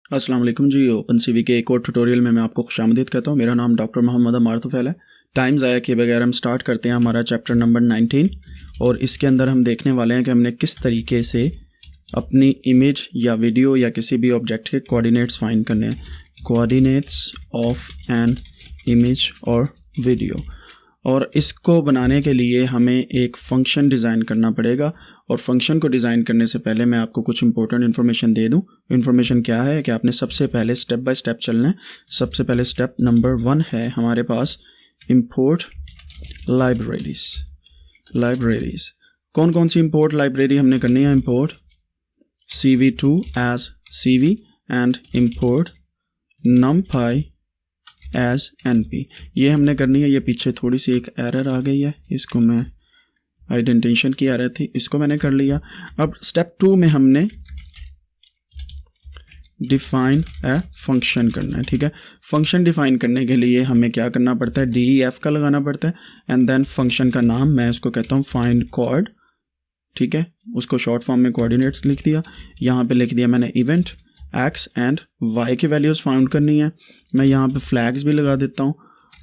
अस्सलाम वालेकुम जी। Open CV के एक और ट्यूटोरियल में मैं आपको खुशामदीद कहता हूँ। मेरा नाम डॉक्टर मोहम्मद अमार तुफैल है। टाइम ज़ाया किए बगैर हम स्टार्ट करते हैं हमारा चैप्टर नंबर 19 और इसके अंदर हम देखने वाले हैं कि हमने किस तरीके से अपनी इमेज या वीडियो या किसी भी ऑब्जेक्ट के कोऑर्डिनेट्स फाइंड करने हैं। कोऑर्डिनेट्स ऑफ एन इमेज और वीडियो। और इसको बनाने के लिए हमें एक फ़ंक्शन डिज़ाइन करना पड़ेगा और फंक्शन को डिज़ाइन करने से पहले मैं आपको कुछ इंपॉर्टेंट इन्फॉर्मेशन दे दूं। इन्फॉर्मेशन क्या है कि आपने सबसे पहले स्टेप बाय स्टेप चलना है। सबसे पहले स्टेप नंबर 1 है हमारे पास इंपोर्ट लाइब्रेरीज़। कौन कौन सी इंपोर्ट लाइब्रेरी हमने करनी है? Import CV2 as CV and import numpy as NP। ये हमने करनी है। ये पीछे थोड़ी सी एक एरर आ गई है, इसको मैं आइडेंटिशन की एरर थी, इसको मैंने कर लिया। अब स्टेप 2 में हमने डिफाइन ए फंक्शन करना है। ठीक है, फंक्शन डिफाइन करने के लिए हमें क्या करना पड़ता है? DEF का लगाना पड़ता है एंड देन फंक्शन का नाम मैं इसको कहता हूँ फाइंड कोड। ठीक है, उसको शॉर्ट फॉर्म में कोऑर्डिनेट्स लिख दिया। यहाँ पे लिख दिया मैंने इवेंट x एंड y की वैल्यूज़ फाउंड करनी है। मैं यहाँ पे फ्लैग्स भी लगा देता हूँ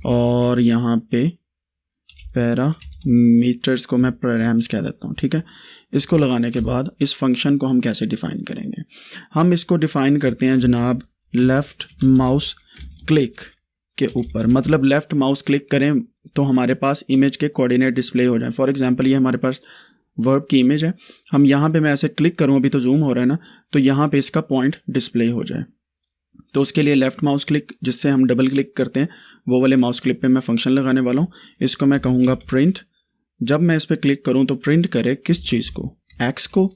और यहाँ पे पैरामीटर्स को मैं पैराम्स कह देता हूँ। ठीक है, इसको लगाने के बाद इस फंक्शन को हम कैसे डिफ़ाइन करेंगे? हम इसको डिफ़ाइन करते हैं जनाब लेफ़्ट माउस क्लिक के ऊपर। मतलब लेफ़्ट माउस क्लिक करें तो हमारे पास इमेज के कोऑर्डिनेट डिस्प्ले हो जाए। फॉर एग्जांपल ये हमारे पास वर्ब की इमेज है। हम यहाँ पे मैं ऐसे क्लिक करूँ, अभी तो जूम हो रहा है ना, तो यहाँ पे इसका पॉइंट डिस्प्ले हो जाए। तो उसके लिए लेफ़्ट माउस क्लिक जिससे हम डबल क्लिक करते हैं वो वाले माउस क्लिक पे मैं फंक्शन लगाने वाला हूँ। इसको मैं कहूँगा प्रिंट। जब मैं इस पर क्लिक करूँ तो प्रिंट करे किस चीज़ को? एक्स को,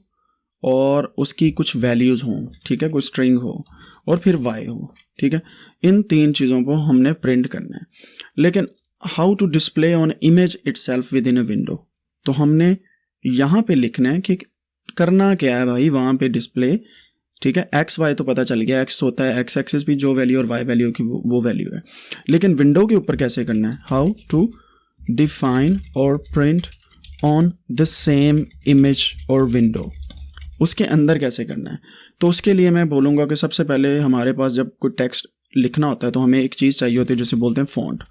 और उसकी कुछ वैल्यूज़ हों। ठीक है, कोई स्ट्रिंग हो और फिर वाई हो। ठीक है, इन 3 चीज़ों को हमने प्रिंट करना है। लेकिन how to display on image itself within a window? तो हमने यहाँ पे लिखना है कि करना क्या है भाई वहाँ पे डिस्प्ले। ठीक है, एक्स वाई तो पता चल गया, एक्स होता है एक्स एक्सिस भी जो वैल्यू और वाई वैल्यू की वो वैल्यू है। लेकिन विंडो के ऊपर कैसे करना है? हाउ टू डिफाइन और print on the same image और विंडो, उसके अंदर कैसे करना है? तो उसके लिए मैं बोलूँगा कि सबसे पहले हमारे पास जब कोई टेक्स्ट लिखना होता है तो हमें एक चीज़ चाहिए होती है जिसे बोलते हैं फॉन्ट।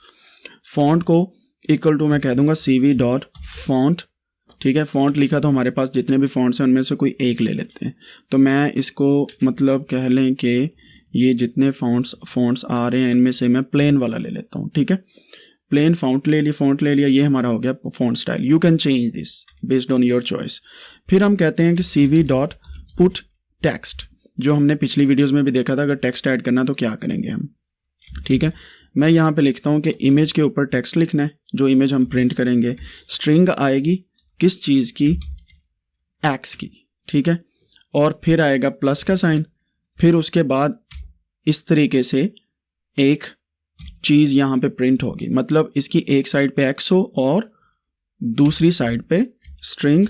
फॉन्ट को इक्वल टू मैं कह दूँगा CV.font। ठीक है, फॉन्ट लिखा तो हमारे पास जितने भी फॉन्ट्स हैं उनमें से कोई एक ले लेते हैं। तो मैं इसको मतलब कह लें कि ये जितने फॉन्ट्स आ रहे हैं इनमें से मैं प्लेन वाला ले लेता हूँ। ठीक है, प्लेन फॉन्ट ले लिया। ये हमारा हो गया font style. You can change this based on your choice. फिर हम कहते हैं कि CV.putText, जो हमने पिछली वीडियोज़ में भी देखा था। अगर टेक्स्ट ऐड करना तो क्या करेंगे हम? ठीक है, मैं यहाँ पे लिखता हूँ कि इमेज के ऊपर टेक्स्ट लिखना है, जो इमेज हम प्रिंट करेंगे। स्ट्रिंग आएगी किस चीज़ की? एक्स की। ठीक है, और फिर आएगा प्लस का साइन। फिर उसके बाद इस तरीके से एक चीज़ यहाँ पे प्रिंट होगी। मतलब इसकी एक साइड पे एक्स हो और दूसरी साइड पे स्ट्रिंग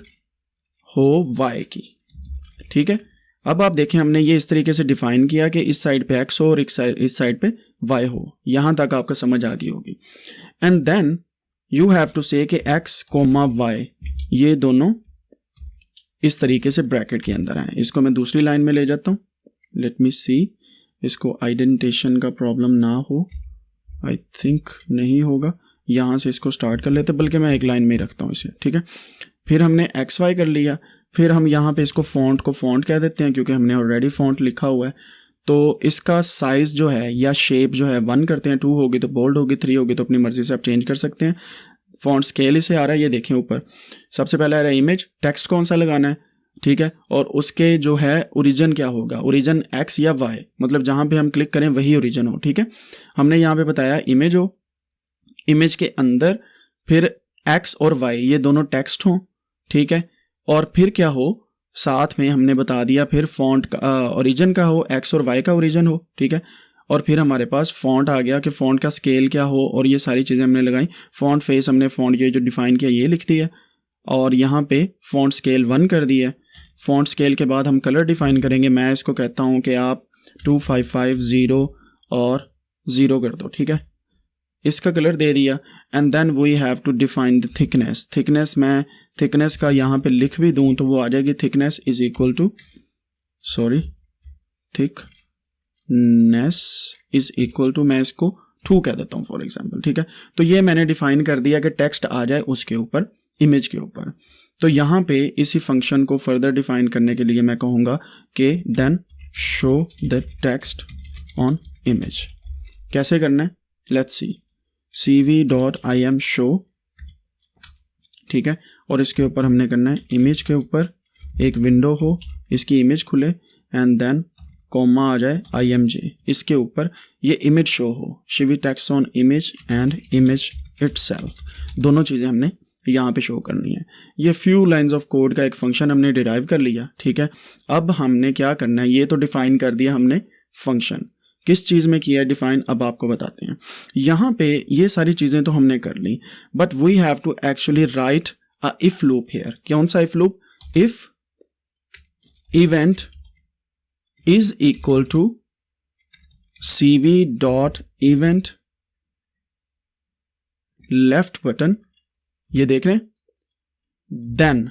हो वाई की। ठीक है, अब आप देखें हमने ये इस तरीके से डिफाइन किया कि इस साइड पे एक्स हो और इस साइड पे वाई हो। यहाँ तक आपको समझ आ गई होगी। And then you have to say कि एक्स कोमा वाई ये दोनों इस तरीके से ब्रैकेट के अंदर आए। इसको मैं दूसरी लाइन में ले जाता हूँ। लेट मी सी, इसको आइडेंटिशन का प्रॉब्लम ना हो, आई थिंक नहीं होगा। यहाँ से इसको स्टार्ट कर लेते, बल्कि मैं एक लाइन में ही रखता हूँ इसे। ठीक है, फिर हमने एक्स वाई कर लिया। फिर हम यहाँ पे इसको फॉन्ट को फॉन्ट कह देते हैं क्योंकि हमने ऑलरेडी फॉन्ट लिखा हुआ है। तो इसका साइज़ जो है या शेप जो है 1 करते हैं। 2 होगी तो बोल्ड होगी, 3 होगी तो अपनी मर्ज़ी से आप चेंज कर सकते हैं। फॉन्ट स्केल इसे आ रहा है, ये देखें ऊपर सबसे पहले आ रहा है इमेज। टेक्स्ट कौन सा लगाना है? ठीक है, और उसके जो है ओरिजिन क्या होगा? ओरिजिन एक्स या वाई, मतलब जहाँ पे हम क्लिक करें वही ओरिजिन हो। ठीक है, हमने यहाँ पे बताया इमेज हो, इमेज के अंदर फिर एक्स और वाई ये दोनों टेक्स्ट हों। ठीक है, और फिर क्या हो? साथ में हमने बता दिया फिर फॉन्ट का ओरिजिन का हो, एक्स और वाई का ओरिजिन हो। ठीक है, और फिर हमारे पास फॉन्ट आ गया कि फ़ॉन्ट का स्केल क्या हो, और ये सारी चीज़ें हमने लगाई। फ़ॉन्ट फेस हमने फ़ॉन्ट ये जो डिफ़ाइन किया ये लिख दिया, और यहाँ पे फ़ॉन्ट स्केल 1 कर दिया। फ़ॉन्ट स्केल के बाद हम कलर डिफ़ाइन करेंगे। मैं इसको कहता हूँ कि आप 2550 और 0 कर दो। ठीक है, इसका कलर दे दिया। And then we have to define the thickness. मैं थिकनेस का यहाँ पे लिख भी दूँ तो वो आ जाएगी thickness is equal to thickness is equal to, मैं इसको 2 कह देता हूँ फॉर एग्जाम्पल, ठीक है। तो ये मैंने डिफाइन कर दिया कि टेक्स्ट आ जाए उसके ऊपर, इमेज के ऊपर। तो यहाँ पे इसी फंक्शन को फर्दर डिफाइन करने के लिए मैं कहूँगा कि then show the text on image. कैसे करना है, लेट्स सी, cv.im शो, ठीक है। और इसके ऊपर हमने करना है इमेज के ऊपर एक विंडो हो, इसकी इमेज खुले एंड देन कॉमा आ जाए img, इसके ऊपर ये इमेज शो हो, Shivi text on image and image itself, दोनों चीज़ें हमने यहाँ पे शो करनी है। ये फ्यू लाइंस ऑफ कोड का एक फंक्शन हमने डिराइव कर लिया, ठीक है। अब हमने क्या करना है, ये तो डिफाइन कर दिया हमने फंक्शन, किस चीज़ में किया है डिफाइन, अब आपको बताते हैं। यहाँ पे ये सारी चीज़ें तो हमने कर ली, but we have to actually write a if loop here. कौन सा if loop, if event is equal to cv.event left button, ये देख रहे हैं, देन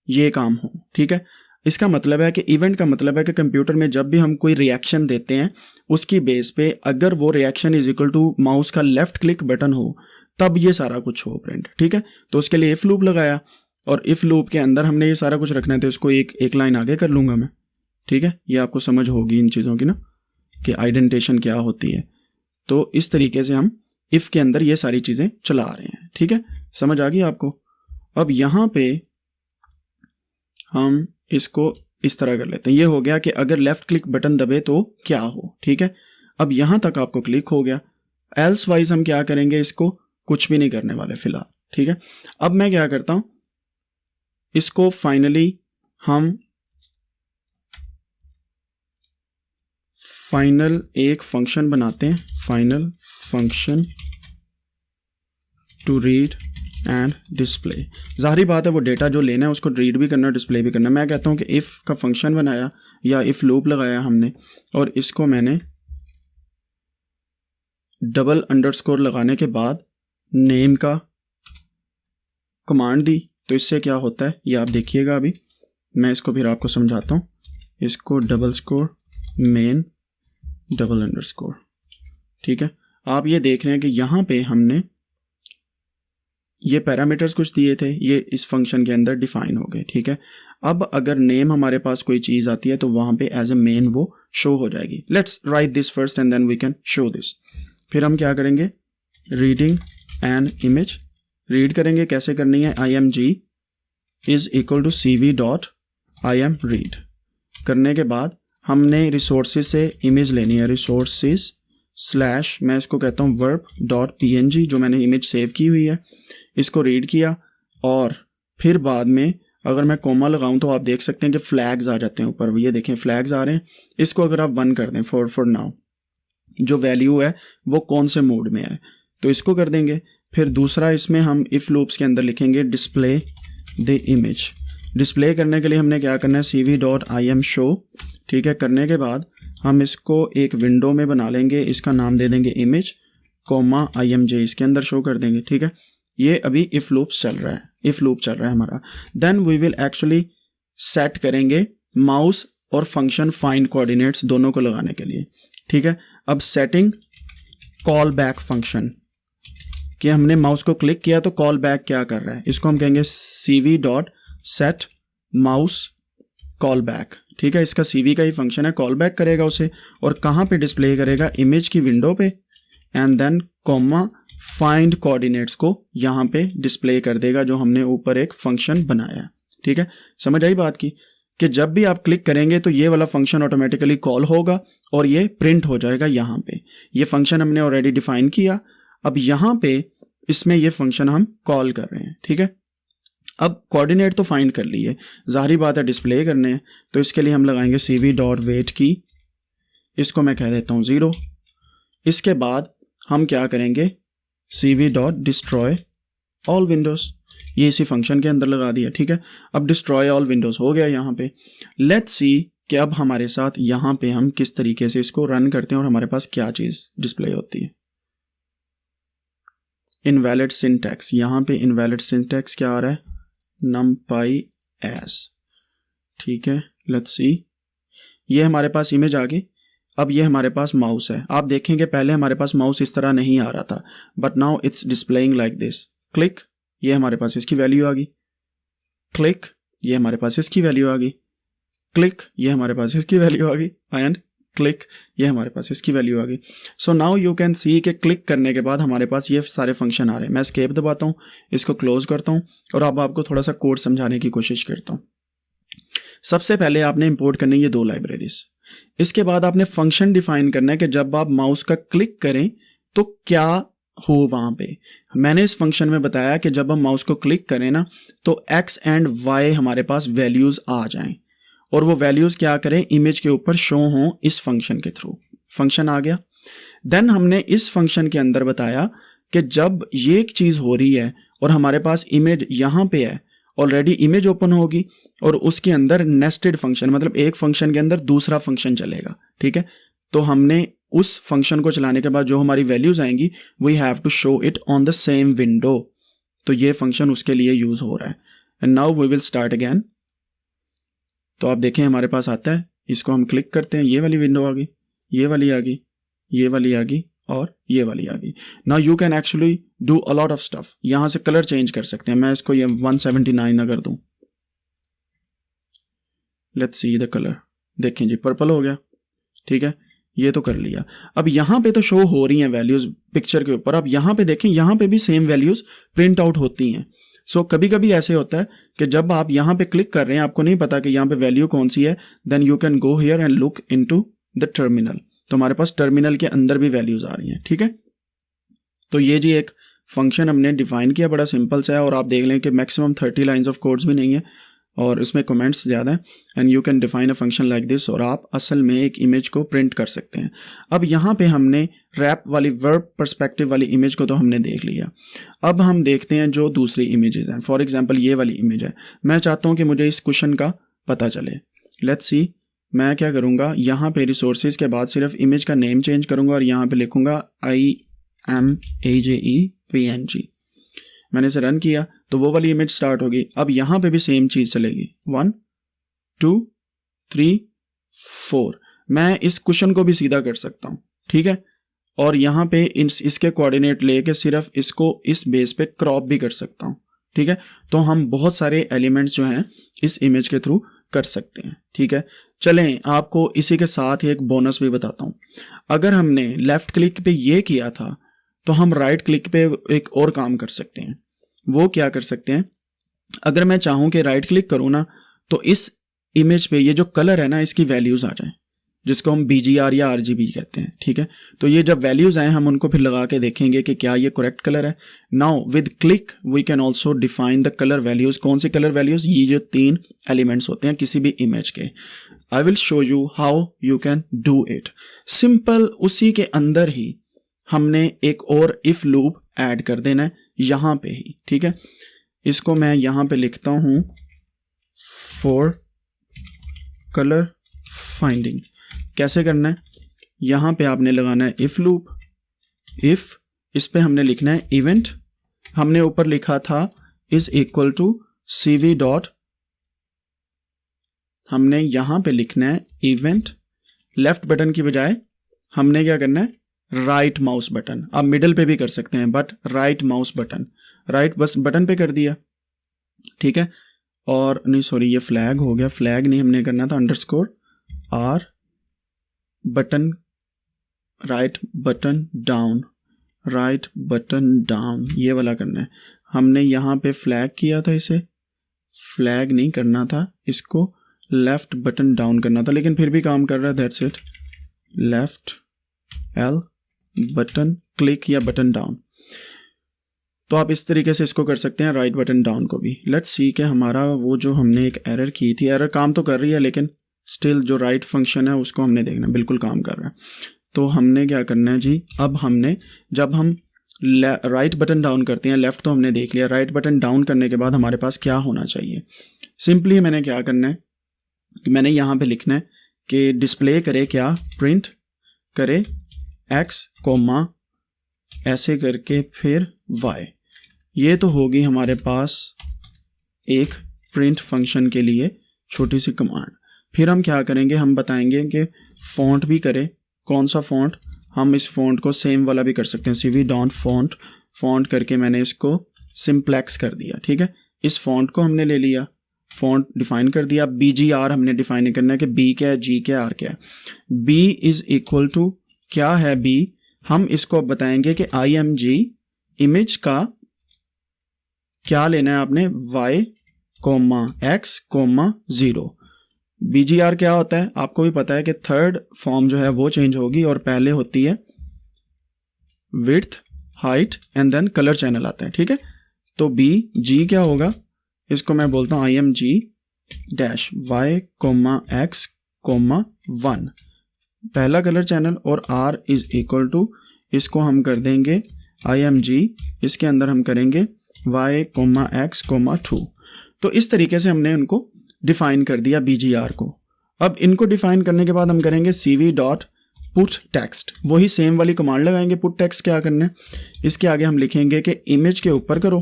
ये काम हो, ठीक है। इसका मतलब है कि इवेंट का मतलब है कि कंप्यूटर में जब भी हम कोई रिएक्शन देते हैं उसकी बेस पे अगर वो reaction is equal to mouse का लेफ्ट क्लिक बटन हो तब ये सारा कुछ हो प्रिंट, ठीक है। तो उसके लिए इफ लूप लगाया और इफ लूप के अंदर हमने ये सारा कुछ रखना है, तो इसको एक लाइन आगे कर लूंगा मैं, ठीक है। ये आपको समझ होगी इन चीज़ों की ना कि आइडेंटिटेशन क्या होती है। तो इस तरीके से हम इफ़ के अंदर ये सारी चीज़ें चला रहे हैं, ठीक है, समझ आ गई आपको। अब यहाँ पे हम इसको इस तरह कर लेते हैं, ये हो गया कि अगर लेफ़्ट क्लिक बटन दबे तो क्या हो, ठीक है। अब यहाँ तक आपको क्लिक हो गया, एल्स वाइज हम क्या करेंगे, इसको कुछ भी नहीं करने वाले फ़िलहाल, ठीक है। अब मैं क्या करता हूँ, इसको फाइनली हम फाइनल एक फंक्शन बनाते हैं, final function to read and display. ज़ाहिर बात है वो डेटा जो लेना है उसको रीड भी करना, डिस्प्ले भी करना। मैं कहता हूँ कि इफ़ का फंक्शन बनाया या इफ़ लूप लगाया हमने और इसको मैंने डबल अंडरस्कोर लगाने के बाद नेम का कमांड दी, तो इससे क्या होता है ये आप देखिएगा। अभी मैं इसको फिर आपको समझाता हूँ। इसको double score main double underscore, ठीक है। आप ये देख रहे हैं कि यहाँ पे हमने ये पैरामीटर्स कुछ दिए थे, ये इस फंक्शन के अंदर डिफाइन हो गए, ठीक है। अब अगर नेम हमारे पास कोई चीज़ आती है तो वहाँ पे एज ए मेन वो शो हो जाएगी। Let's write this first and then we can show this. फिर हम क्या करेंगे, रीडिंग एन इमेज, रीड करेंगे, कैसे करनी है, img is equal to cv.im read करने के बाद हमने रिसोर्सेज से इमेज लेनी है, रिसोर्सेज स्लैश मैं इसको कहता हूँ verb.png, जो मैंने इमेज सेव की हुई है, इसको रीड किया। और फिर बाद में अगर मैं कोमा लगाऊं तो आप देख सकते हैं कि फ्लैग्स आ जाते हैं ऊपर, ये देखें फ्लैग्स आ रहे हैं। इसको अगर आप 1 कर दें फॉर नाउ, जो वैल्यू है वो कौन से मोड में है, तो इसको कर देंगे। फिर दूसरा इसमें हम इफ़ लूप्स के अंदर लिखेंगे डिस्प्ले द इमेज। डिस्प्ले करने के लिए हमने क्या करना है, cv.im शो, ठीक है। करने के बाद हम इसको एक विंडो में बना लेंगे, इसका नाम दे देंगे इमेज कोमा imj, इसके अंदर शो कर देंगे, ठीक है। ये अभी इफ़ लूप्स चल रहा है, इफ़ लूप चल रहा है हमारा। Then we will actually set करेंगे माउस और फंक्शन फाइंड कोऑर्डिनेट्स दोनों को लगाने के लिए, ठीक है। अब सेटिंग कॉल बैक फंक्शन, कि हमने माउस को क्लिक किया तो कॉल बैक क्या कर रहा है, इसको हम कहेंगे cv.set माउस कॉल बैक, ठीक है। इसका cv का ही फंक्शन है, कॉल बैक करेगा उसे और कहाँ पे डिस्प्ले करेगा, इमेज की विंडो पे, and then comma find coordinates को यहाँ पे डिस्प्ले कर देगा, जो हमने ऊपर एक फंक्शन बनाया है, ठीक है। समझ आई बात की, कि जब भी आप क्लिक करेंगे तो ये वाला फंक्शन ऑटोमेटिकली कॉल होगा और ये प्रिंट हो जाएगा यहाँ पे। ये फंक्शन हमने ऑलरेडी डिफाइन किया, अब यहाँ पे इसमें ये फंक्शन हम कॉल कर रहे हैं, ठीक है। अब कोऑर्डिनेट तो फाइंड कर लिए, ज़ाहिर बात है डिस्प्ले करने हैं, तो इसके लिए हम लगाएंगे cv.wait की, इसको मैं कह देता हूँ 0। इसके बाद हम क्या करेंगे, cv.destroy all windows, ये इसी फंक्शन के अंदर लगा दिया, ठीक है। अब डिस्ट्रॉय ऑल विंडोज़ हो गया यहाँ पे। लेट्स सी कि अब हमारे साथ यहाँ पे हम किस तरीके से इसको रन करते हैं और हमारे पास क्या चीज़ डिस्प्ले होती है। इनवैलिड सिंटैक्स, यहाँ पे इनवैलिड सिंटैक्स क्या आ रहा है, numpy as, ठीक है। लेट्स सी, ये हमारे पास इमेज आ गई। अब ये हमारे पास माउस है। आप देखेंगे पहले हमारे पास माउस इस तरह नहीं आ रहा था, but now it's displaying like this. Click, ये हमारे पास इसकी वैल्यू आ गई। क्लिक, ये हमारे पास इसकी वैल्यू आ गई। क्लिक, ये हमारे पास इसकी वैल्यू आ गई। एंड क्लिक, ये हमारे पास इसकी वैल्यू आ गई। So now you can see कि क्लिक करने के बाद हमारे पास ये सारे फंक्शन आ रहे हैं। मैं एस्केप दबाता हूँ, इसको क्लोज करता हूँ और अब आपको थोड़ा सा कोड समझाने की कोशिश करता हूँ। सबसे पहले आपने इंपोर्ट करनी है ये 2 लाइब्रेरीज। इसके बाद आपने फंक्शन डिफाइन करना है कि जब आप माउस का क्लिक करें तो क्या हो वहां पे। मैंने इस फंक्शन में बताया कि जब हम माउस को क्लिक करें ना तो x एंड y हमारे पास वैल्यूज आ जाएं और वो वैल्यूज क्या करें, इमेज के ऊपर शो हों इस फंक्शन के थ्रू। फंक्शन आ गया। देन हमने इस फंक्शन के अंदर बताया कि जब ये एक चीज हो रही है और हमारे पास इमेज यहां पे है, ऑलरेडी इमेज ओपन होगी और उसके अंदर नेस्टेड फंक्शन, मतलब एक फंक्शन के अंदर दूसरा फंक्शन चलेगा। ठीक है, तो हमने उस फंक्शन को चलाने के बाद जो हमारी वैल्यूज आएंगी we have to show it on the same window. तो ये फंक्शन उसके लिए यूज हो रहा है। And now we will start again. तो आप देखें हमारे पास आता है, इसको हम क्लिक करते हैं, ये वाली विंडो आ गई, ये वाली आ गई, ये वाली आ गई और ये वाली आ गई। Now you can actually do a lot of stuff. यहां से कलर चेंज कर सकते हैं। मैं इसको ये 179 अगर दूं, लेट्स सी द कलर। देखें जी पर्पल हो गया। ठीक है, ये तो कर लिया। अब यहां पे तो शो हो रही हैं वैल्यूज पिक्चर के ऊपर। अब यहां पे देखें, यहां पे भी सेम वैल्यूज प्रिंट आउट होती हैं। सो कभी कभी ऐसे होता है कि जब आप यहां पे क्लिक कर रहे हैं, आपको नहीं पता कि यहां पे वैल्यू कौन सी है, then you can go here and look into the terminal. तो हमारे पास टर्मिनल के अंदर भी वैल्यूज आ रही हैं। ठीक है, तो ये जी एक फंक्शन हमने डिफाइन किया, बड़ा सिंपल सा है और आप देख लें कि मैक्सिमम 30 लाइन्स ऑफ कोड्स भी नहीं है और इसमें कमेंट्स ज़्यादा हैं। And you can define a function like this और आप असल में एक इमेज को प्रिंट कर सकते हैं। अब यहाँ पे हमने रैप वाली वर्ब पर्सपेक्टिव वाली इमेज को तो हमने देख लिया। अब हम देखते हैं जो दूसरी इमेजेस हैं। फॉर एग्जांपल ये वाली इमेज है, मैं चाहता हूँ कि मुझे इस क्वेश्चन का पता चले। लेट्स सी, मैं क्या करूँगा, यहाँ पे रिसोर्सेज के बाद सिर्फ इमेज का नेम चेंज करूँगा और यहाँ पे लिखूँगा IMAGEPNG। मैंने इसे रन किया तो वो वाली इमेज स्टार्ट होगी। अब यहाँ पे भी सेम चीज़ चलेगी, 1 2 3 4। मैं इस क्वेश्चन को भी सीधा कर सकता हूँ। ठीक है, और यहाँ पे इसके कोऑर्डिनेट लेके सिर्फ इसको इस बेस पे क्रॉप भी कर सकता हूँ। ठीक है, तो हम बहुत सारे एलिमेंट्स जो हैं इस इमेज के थ्रू कर सकते हैं। ठीक है, चलें आपको इसी के साथ ही एक बोनस भी बताता हूँ। अगर हमने लेफ्ट क्लिक पे ये किया था तो हम राइट क्लिक पे एक और काम कर सकते हैं। वो क्या कर सकते हैं, अगर मैं चाहूँ कि राइट क्लिक करूँ ना तो इस इमेज पे ये जो कलर है ना इसकी वैल्यूज़ आ जाएं, जिसको हम BGR या RGB कहते हैं। ठीक है, तो ये जब वैल्यूज़ आए हम उनको फिर लगा के देखेंगे कि क्या ये करेक्ट कलर है। Now with click we can also define the colour values. कौन सी कलर वैल्यूज़, ये जो 3 एलिमेंट्स होते हैं किसी भी इमेज के। I will show you how you can do it. Simple उसी के अंदर ही हमने एक और इफ लूप ऐड कर देना है यहाँ पे ही। ठीक है, इसको मैं यहाँ पे लिखता हूँ फॉर कलर फाइंडिंग। कैसे करना है, यहाँ पे आपने लगाना है इफ लूप। इफ, इस पे हमने लिखना है इवेंट। हमने ऊपर लिखा था is equal to CV dot, हमने यहाँ पे लिखना है इवेंट। लेफ्ट बटन की बजाय हमने क्या करना है, राइट माउस बटन। आप मिडल पे भी कर सकते हैं but right mouse button, right बस बटन पे कर दिया। ठीक है, और नहीं सॉरी ये फ्लैग हो गया, फ्लैग नहीं हमने करना था, underscore R button, right button down, right button down, ये वाला करना है। हमने यहाँ पे फ्लैग किया था, इसे फ्लैग नहीं करना था, इसको लेफ्ट बटन डाउन करना था, लेकिन फिर भी काम कर रहा है। That's it, left L button click या बटन डाउन। तो आप इस तरीके से इसको कर सकते हैं, राइट बटन डाउन को भी। लेट्स सी कि हमारा वो जो हमने एक एरर की थी, एरर काम तो कर रही है लेकिन स्टिल जो राइट फंक्शन है उसको हमने देखना, बिल्कुल काम कर रहा है। तो हमने क्या करना है जी, अब हमने जब हम राइट बटन डाउन करते हैं, लेफ्ट तो हमने देख लिया, राइट बटन डाउन करने के बाद हमारे पास क्या होना चाहिए। सिंपली मैंने क्या करना है, मैंने यहाँ पे लिखना है कि डिस्प्ले करे क्या, प्रिंट करे X कोमा ऐसे करके फिर Y। ये तो होगी हमारे पास एक प्रिंट फंक्शन के लिए छोटी सी कमांड। फिर हम क्या करेंगे, हम बताएंगे कि फॉन्ट भी करे कौन सा फ़ॉन्ट, हम इस फ़ॉन्ट को सेम वाला भी कर सकते हैं, CV डॉट फ़ॉन्ट करके मैंने इसको सिंप्लेक्स कर दिया। ठीक है, इस फ़ॉन्ट को हमने ले लिया, फ़ॉन्ट डिफ़ाइन कर दिया। BGR हमने डिफ़ाइन करना है कि B क्या है, G क्या है, R क्या है। B इज़ इक्वल टू क्या है B, हम इसको अब बताएंगे कि IMG इमेज का क्या लेना है आपने, Y, X, 0। BGR क्या होता है आपको भी पता है कि थर्ड फॉर्म जो है वो चेंज होगी और पहले होती है width, height and then colour channel आता है। ठीक है, तो BG क्या होगा, इसको मैं बोलता हूँ IMG डैश Y, X, 1 पहला कलर चैनल, और R इज इक्वल टू, इसको हम कर देंगे IMG, इसके अंदर हम करेंगे Y, X, 2। तो इस तरीके से हमने उनको डिफाइन कर दिया BGR को। अब इनको डिफाइन करने के बाद हम करेंगे CV डॉट पुट टेक्स्ट, वही सेम वाली कमांड लगाएंगे। पुट टेक्स्ट क्या करना है, इसके आगे हम लिखेंगे कि इमेज के ऊपर करो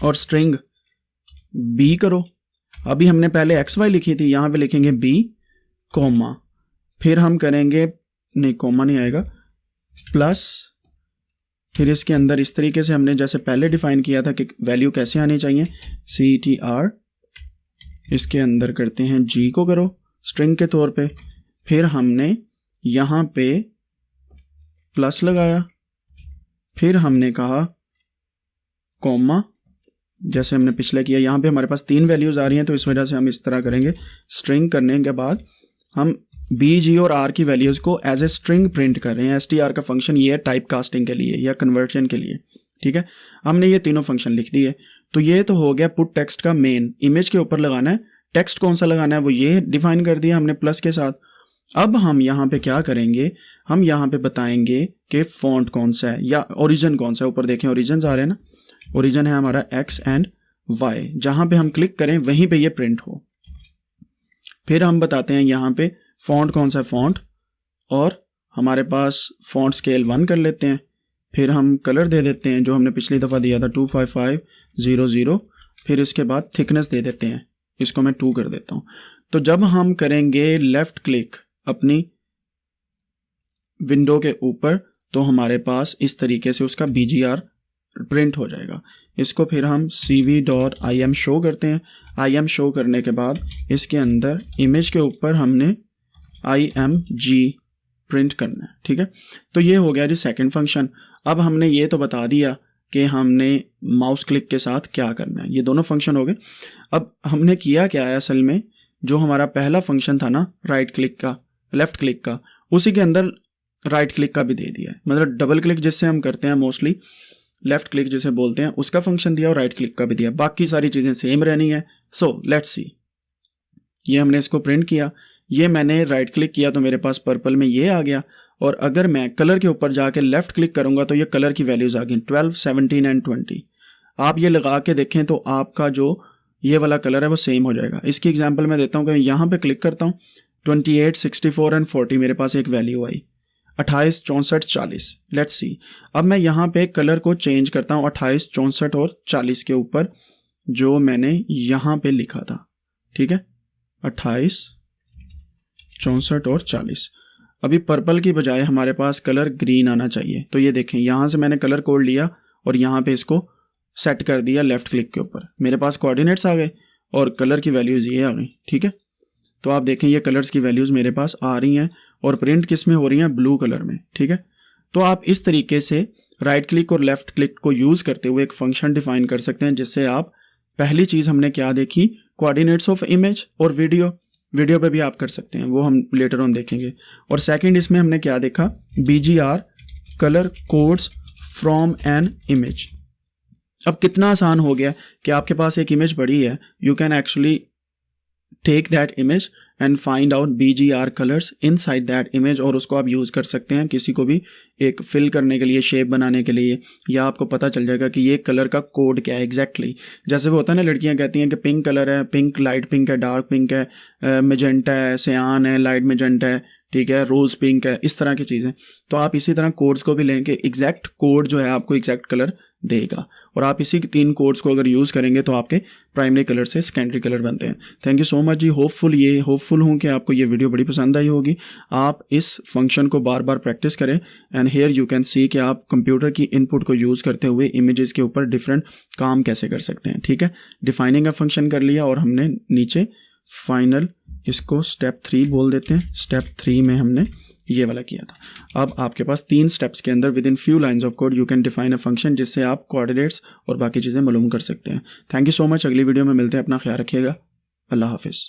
और स्ट्रिंग B करो। अभी हमने पहले XY लिखी थी, यहाँ पे लिखेंगे B, कॉमा, फिर हम करेंगे, नहीं कॉमा नहीं आएगा, प्लस, फिर इसके अंदर इस तरीके से हमने जैसे पहले डिफाइन किया था कि वैल्यू कैसे आनी चाहिए, CTR, इसके अंदर करते हैं G को करो स्ट्रिंग के तौर पे, फिर हमने यहाँ पे प्लस लगाया, फिर हमने कहा कॉमा, जैसे हमने पिछले किया। यहाँ पे हमारे पास 3 वैल्यूज़ आ रही हैं तो इस वजह से हम इस तरह करेंगे। स्ट्रिंग करने के बाद हम B, G और R की वैल्यूज़ को एज ए स्ट्रिंग प्रिंट कर रहे हैं। STR का फंक्शन ये है टाइप कास्टिंग के लिए या कन्वर्जन के लिए। ठीक है, हमने ये तीनों फंक्शन लिख दिए। तो ये तो हो गया पुट टेक्स्ट का मेन, इमेज के ऊपर लगाना है, टेक्स्ट कौन सा लगाना है वो ये डिफाइन कर दिया हमने प्लस के साथ। अब हम यहाँ पे क्या करेंगे, हम यहाँ पे बताएंगे कि फॉन्ट कौन सा है या ओरिजिन कौन सा है। ऊपर देखें ओरिजिन आ रहे हैं ना, ओरिजिन है हमारा X एंड Y, जहाँ पे हम क्लिक करें वहीं पे ये प्रिंट हो। फिर हम बताते हैं यहाँ पे फॉन्ट कौन सा है, फॉन्ट, और हमारे पास फॉन्ट स्केल 1 कर लेते हैं। फिर हम कलर दे देते हैं जो हमने पिछली दफ़ा दिया था 25500। फिर इसके बाद थिकनेस दे देते हैं, इसको मैं 2 कर देता हूँ। तो जब हम करेंगे लेफ़्ट क्लिक अपनी विंडो के ऊपर तो हमारे पास इस तरीके से उसका BGR प्रिंट हो जाएगा। इसको फिर हम CV डॉट IM शो करते हैं। IM शो करने के बाद इसके अंदर इमेज के ऊपर हमने IMG प्रिंट करना है। ठीक है, तो ये हो गया जी सेकंड फंक्शन। अब हमने ये तो बता दिया कि हमने माउस क्लिक के साथ क्या करना है, ये दोनों फंक्शन हो गए। अब हमने किया क्या है, असल में जो हमारा पहला फंक्शन था ना राइट क्लिक का, लेफ़्ट क्लिक का, उसी के अंदर राइट क्लिक का भी दे दिया है। मतलब डबल क्लिक जिससे हम करते हैं मोस्टली, लेफ़्ट क्लिक जिसे बोलते हैं, उसका फंक्शन दिया और राइट क्लिक का भी दिया। बाकी सारी चीज़ें सेम रहनी है। सो लेट्स सी, ये हमने इसको प्रिंट किया, ये मैंने राइट क्लिक किया तो मेरे पास पर्पल में ये आ गया। और अगर मैं कलर के ऊपर जाके लेफ़्ट क्लिक करूँगा तो ये कलर की वैल्यूज़ आ गई 12, 17 एंड 20। आप ये लगा के देखें तो आपका जो ये वाला कलर है वो सेम हो जाएगा। इसकी एग्जांपल मैं देता हूँ कि यहाँ पे क्लिक करता हूँ, 28, 64 एंड 40 मेरे पास एक वैल्यू आई, 28, 64, 40। लेट्स सी, अब मैं यहाँ पे कलर को चेंज करता हूँ 28, 64 और 40 के ऊपर जो मैंने यहाँ पे लिखा था। ठीक है, 28, 64 और 40। अभी पर्पल की बजाय हमारे पास कलर ग्रीन आना चाहिए। तो ये देखें, यहाँ से मैंने कलर कोड लिया और यहाँ पे इसको सेट कर दिया लेफ़्ट क्लिक के ऊपर, मेरे पास कोऑर्डिनेट्स आ गए और कलर की वैल्यूज़ ये आ गई। ठीक है, तो आप देखें ये कलर्स की वैल्यूज़ मेरे पास आ रही हैं और प्रिंट किस में हो रही हैं, ब्लू कलर में। ठीक है, तो आप इस तरीके से राइट क्लिक और लेफ़्ट क्लिक को यूज़ करते हुए एक फंक्शन डिफाइन कर सकते हैं, जिससे आप, पहली चीज़ हमने क्या देखी, कोऑर्डिनेट्स ऑफ इमेज, और वीडियो पे भी आप कर सकते हैं, वो हम लेटर ऑन देखेंगे। और सेकंड इसमें हमने क्या देखा, BGR colour codes from an image. अब कितना आसान हो गया कि आपके पास एक इमेज पड़ी है, you can actually take that image and find out BGR colours inside that image, और उसको आप यूज़ कर सकते हैं किसी को भी एक फिल करने के लिए, शेप बनाने के लिए, या आपको पता चल जाएगा कि ये कलर का कोड क्या है एग्जैक्टली। जैसे वो होता है ना, लड़कियां कहती हैं कि पिंक कलर है, पिंक लाइट पिंक है, डार्क पिंक है, मेजेंटा है, सियान है, लाइट मेजेंटा है, ठीक है, रोज़ पिंक है, इस तरह की चीज़ें। तो आप इसी तरह कोड्स को भी लेंगे, एग्जैक्ट कोड जो है आपको एग्जैक्ट कलर देगा। और आप इसी 3 कोड्स को अगर यूज़ करेंगे तो आपके प्राइमरी कलर से सेकेंडरी कलर बनते हैं। Thank you so much ji. Hopeful हूँ कि आपको ये वीडियो बड़ी पसंद आई होगी। आप इस फंक्शन को बार बार प्रैक्टिस करें and here you can see कि आप कंप्यूटर की इनपुट को यूज़ करते हुए इमेजेस के ऊपर डिफरेंट काम कैसे कर सकते हैं। ठीक है, डिफाइनिंग का फंक्शन कर लिया और हमने नीचे फाइनल, इसको स्टेप 3 बोल देते हैं। स्टेप 3 में हमने ये वाला किया था। अब आपके पास 3 स्टेप्स के अंदर with in few lines of code you can define a function जिससे आप कोऑर्डिनेट्स और बाकी चीज़ें मालूम कर सकते हैं। Thank you so much. अगली वीडियो में मिलते हैं। अपना ख्याल रखिएगा। अल्लाह हाफिज़।